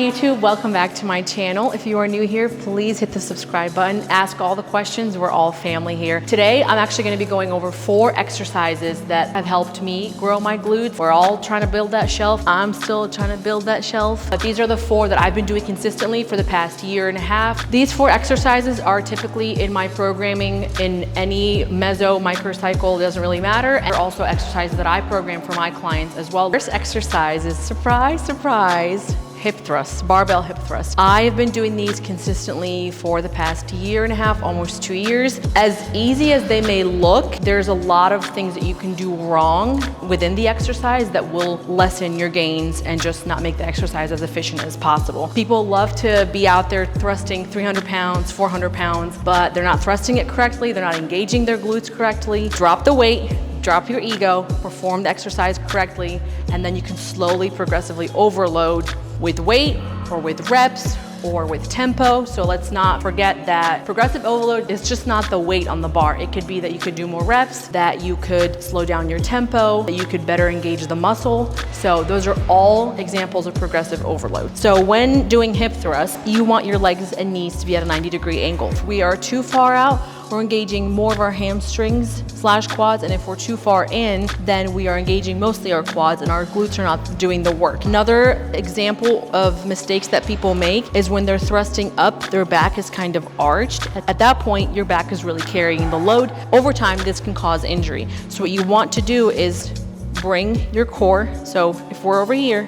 YouTube, welcome back to my channel. If you are new here, please hit the subscribe button, ask all the questions. We're all family here. Today, I'm actually gonna be going over 4 exercises that have helped me grow my glutes. We're all trying to build that shelf. I'm still trying to build that shelf. But these are the 4 that I've been doing consistently for the past year and a half. These 4 exercises are typically in my programming in any meso, microcycle, it doesn't really matter. And they're also exercises that I program for my clients as well. First exercise is, surprise, surprise, hip thrusts, barbell hip thrusts. I've been doing these consistently for the past year and a half, almost 2 years. As easy as they may look, there's a lot of things that you can do wrong within the exercise that will lessen your gains and just not make the exercise as efficient as possible. People love to be out there thrusting 300 pounds, 400 pounds, but they're not thrusting it correctly, they're not engaging their glutes correctly. Drop the weight, drop your ego, perform the exercise correctly, and then you can slowly, progressively overload with weight or with reps or with tempo. So let's not forget that progressive overload is just not the weight on the bar. It could be that you could do more reps, that you could slow down your tempo, that you could better engage the muscle. So those are all examples of progressive overload. So when doing hip thrusts, you want your legs and knees to be at a 90-degree angle. If we are too far out, we're engaging more of our hamstrings / quads, and if we're too far in, then we are engaging mostly our quads and our glutes are not doing the work. Another example of mistakes that people make is when they're thrusting up, their back is kind of arched. At that point, your back is really carrying the load. Over time, this can cause injury. So what you want to do is bring your core. So if we're over here,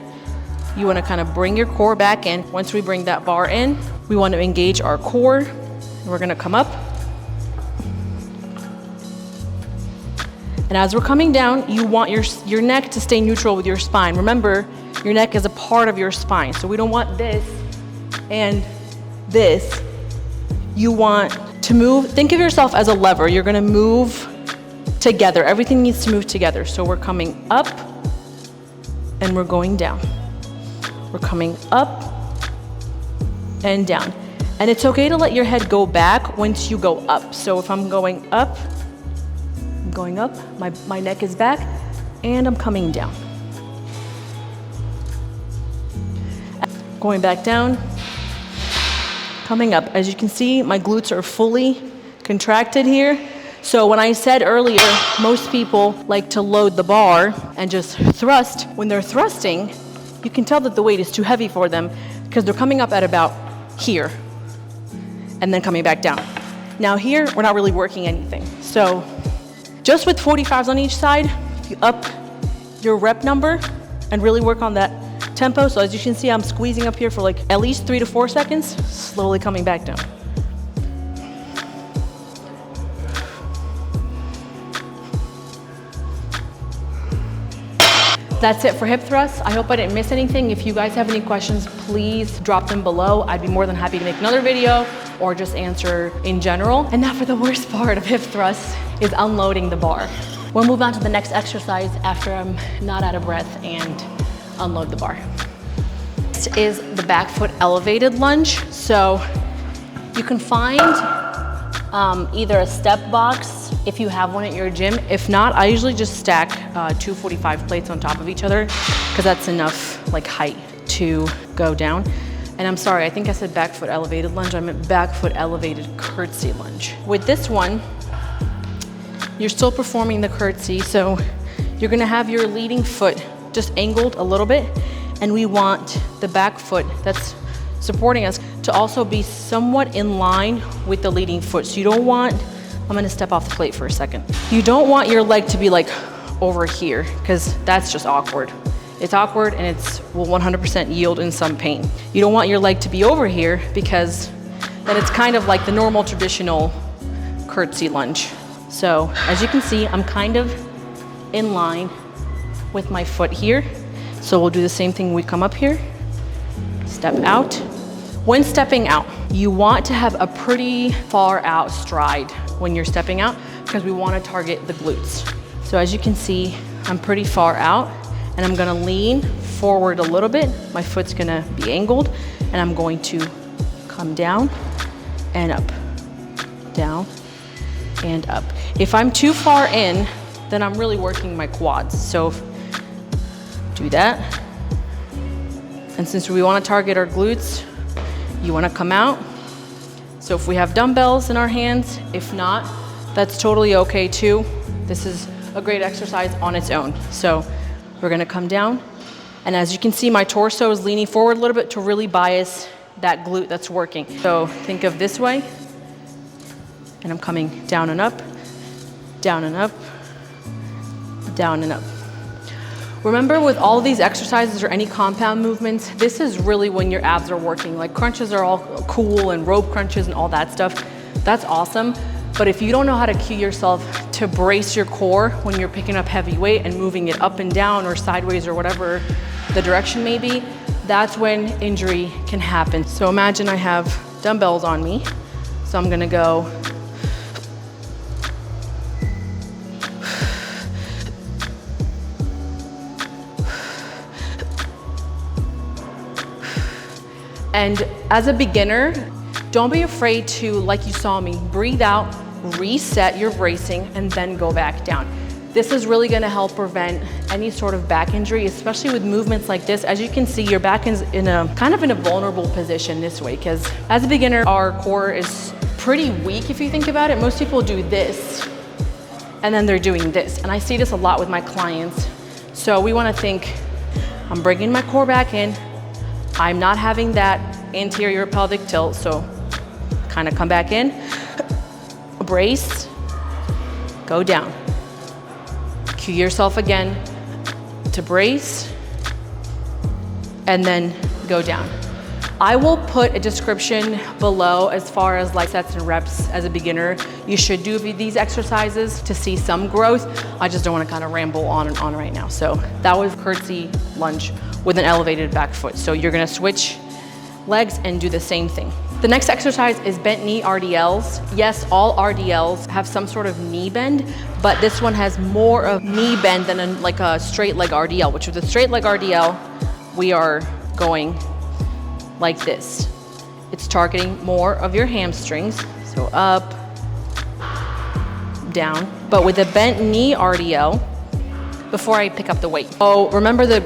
you want to kind of bring your core back in. Once we bring that bar in, we want to engage our core. We're going to come up. And as we're coming down, you want your neck to stay neutral with your spine. Remember, your neck is a part of your spine. So we don't want this and this. You want to move, think of yourself as a lever. You're gonna move together. Everything needs to move together. So we're coming up and we're going down. We're coming up and down. And it's okay to let your head go back once you go up. So if I'm going up, going up, my neck is back, and I'm coming down. Going back down, coming up. As you can see, my glutes are fully contracted here. So when I said earlier, most people like to load the bar and just thrust. When they're thrusting, you can tell that the weight is too heavy for them because they're coming up at about here and then coming back down. Now here, we're not really working anything. So just with 45s on each side, you up your rep number and really work on that tempo. So as you can see, I'm squeezing up here for like at least 3 to 4 seconds, slowly coming back down. That's it for hip thrusts. I hope I didn't miss anything. If you guys have any questions, please drop them below. I'd be more than happy to make another video or just answer in general. And now for the worst part of hip thrusts is unloading the bar. We'll move on to the next exercise after I'm not out of breath and unload the bar. Next is the back foot elevated lunge. So you can find either a step box if you have one at your gym. If not, I usually just stack 2 45 plates on top of each other because that's enough like height to go down. And I'm sorry, I think I said back foot elevated lunge. I meant back foot elevated curtsy lunge. With this one, you're still performing the curtsy. So you're gonna have your leading foot just angled a little bit. And we want the back foot that's supporting us to also be somewhat in line with the leading foot. So you don't want, I'm gonna step off the plate for a second. You don't want your leg to be like over here because that's just awkward. It's awkward and it will 100% yield in some pain. You don't want your leg to be over here because then it's kind of like the normal traditional curtsy lunge. So as you can see, I'm kind of in line with my foot here. So we'll do the same thing when we come up here, step out. When stepping out, you want to have a pretty far out stride when you're stepping out because we want to target the glutes. So as you can see, I'm pretty far out and I'm gonna lean forward a little bit. My foot's gonna be angled and I'm going to come down and up, down and up. If I'm too far in, then I'm really working my quads. So do that, And since we want to target our glutes, you want to come out. So if we have dumbbells in our hands, if not, that's totally okay too. This is a great exercise on its own. So we're going to come down. And as you can see, my torso is leaning forward a little bit to really bias that glute that's working. So think of this way. And I'm coming down and up, down and up, down and up. Remember, with all of these exercises or any compound movements, this is really when your abs are working. Like crunches are all cool and rope crunches and all that stuff. That's awesome. But if you don't know how to cue yourself to brace your core when you're picking up heavy weight and moving it up and down or sideways or whatever the direction may be, that's when injury can happen. So imagine I have dumbbells on me. So I'm gonna go and as a beginner, don't be afraid to, like you saw me, breathe out, reset your bracing, and then go back down. This is really gonna help prevent any sort of back injury, especially with movements like this. As you can see, your back is in a kind of in a vulnerable position this way, because as a beginner, our core is pretty weak if you think about it. Most people do this, and then they're doing this. And I see this a lot with my clients. So we wanna think, I'm bringing my core back in, I'm not having that anterior pelvic tilt, so kind of come back in, brace, go down. Cue yourself again to brace, and then go down. I will put a description below as far as like sets and reps as a beginner. You should do these exercises to see some growth. I just don't want to kind of ramble on and on right now. So that was curtsy lunge with an elevated back foot. So you're gonna switch legs and do the same thing. The next exercise is bent knee RDLs. Yes, all RDLs have some sort of knee bend, but this one has more of knee bend than like a straight leg RDL, which with a straight leg RDL, we are going like this. It's targeting more of your hamstrings. So up, down. But with a bent knee RDL, before I pick up the weight. Oh, remember the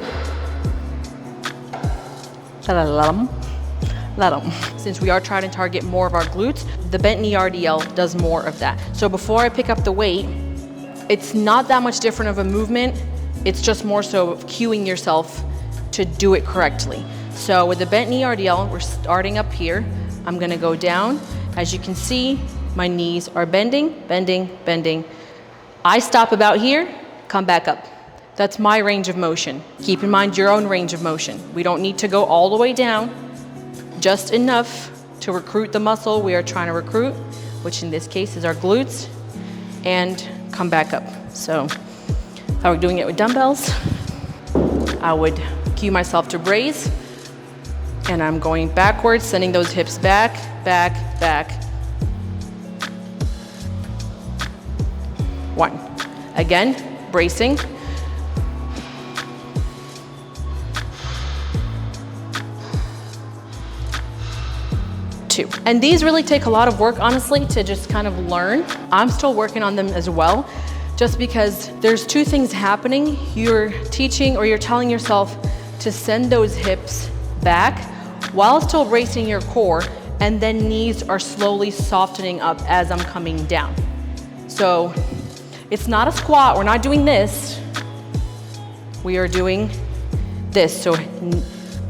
since we are trying to target more of our glutes, the bent knee RDL does more of that. So before I pick up the weight, it's not that much different of a movement. It's just more so of cueing yourself to do it correctly. So with the bent knee RDL, we're starting up here. I'm gonna go down. As you can see, my knees are bending, bending, bending. I stop about here, come back up. That's my range of motion. Keep in mind your own range of motion. We don't need to go all the way down, just enough to recruit the muscle we are trying to recruit, which in this case is our glutes, and come back up. So if I were doing it with dumbbells, I would cue myself to brace, and I'm going backwards, sending those hips back, back, back. 1. Again, bracing. 2. And these really take a lot of work, honestly, to just kind of learn. I'm still working on them as well, just because there's 2 things happening. You're teaching or you're telling yourself to send those hips back while still bracing your core, and then knees are slowly softening up as I'm coming down. So it's not a squat, we're not doing this. We are doing this. So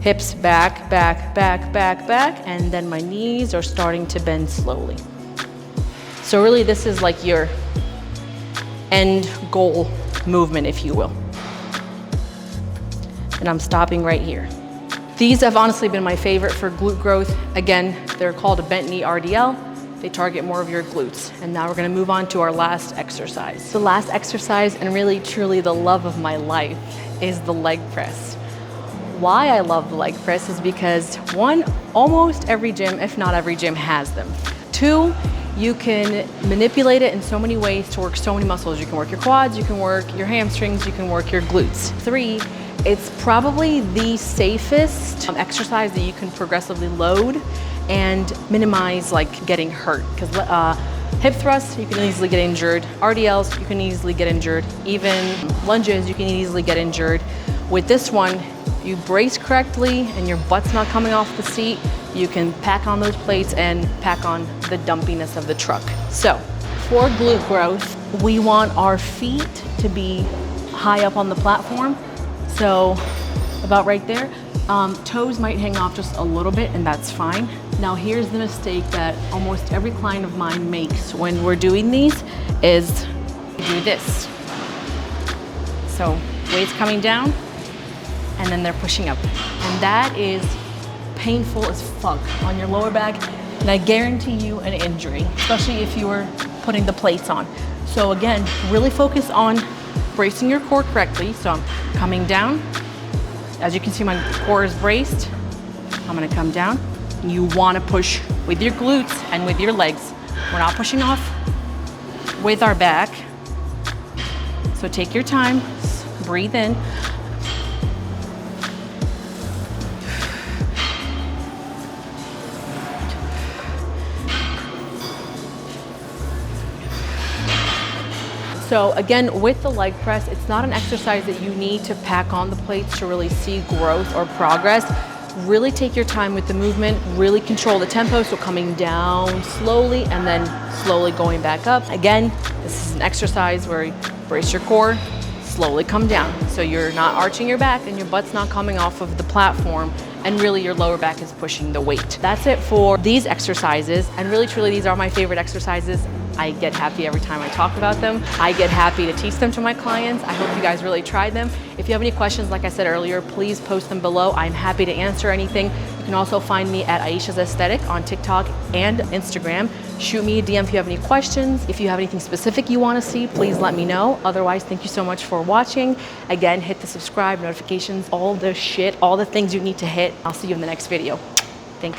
hips back, back, back, back, back, and then my knees are starting to bend slowly. So really this is like your end goal movement, if you will. And I'm stopping right here. These have honestly been my favorite for glute growth. Again, they're called a bent knee RDL. They target more of your glutes. And now we're gonna move on to our last exercise. The last exercise, and really truly the love of my life, is the leg press. Why I love the leg press is because 1, almost every gym, if not every gym, has them. 2, you can manipulate it in so many ways to work so many muscles. You can work your quads, you can work your hamstrings, you can work your glutes. 3, it's probably the safest exercise that you can progressively load and minimize like getting hurt. Because hip thrusts, you can easily get injured. RDLs, you can easily get injured. Even lunges, you can easily get injured. With this one, you brace correctly and your butt's not coming off the seat, you can pack on those plates and pack on the dumpiness of the truck. So for glute growth, we want our feet to be high up on the platform. So about right there. Toes might hang off just a little bit, and that's fine. Now here's the mistake that almost every client of mine makes when we're doing these is do this. So weight's coming down, and then they're pushing up. And that is painful as fuck on your lower back, and I guarantee you an injury, especially if you were putting the plates on. So again, really focus on bracing your core correctly. So I'm coming down. As you can see, my core is braced. I'm gonna come down. You wanna push with your glutes and with your legs. We're not pushing off with our back. So take your time, breathe in. So again, with the leg press, it's not an exercise that you need to pack on the plates to really see growth or progress. Really take your time with the movement, really control the tempo. So coming down slowly and then slowly going back up. Again, this is an exercise where you brace your core, slowly come down. So you're not arching your back and your butt's not coming off of the platform, and really your lower back is pushing the weight. That's it for these exercises, and really truly these are my favorite exercises. I get happy every time I talk about them. I get happy to teach them to my clients. I hope you guys really tried them. If you have any questions, like I said earlier, please post them below. I'm happy to answer anything. You can also find me at Aisha's Aesthetic on TikTok and Instagram. Shoot me a DM if you have any questions. If you have anything specific you want to see, please let me know. Otherwise, thank you so much for watching. Again, hit the subscribe, notifications, all the shit, all the things you need to hit. I'll see you in the next video. Thanks.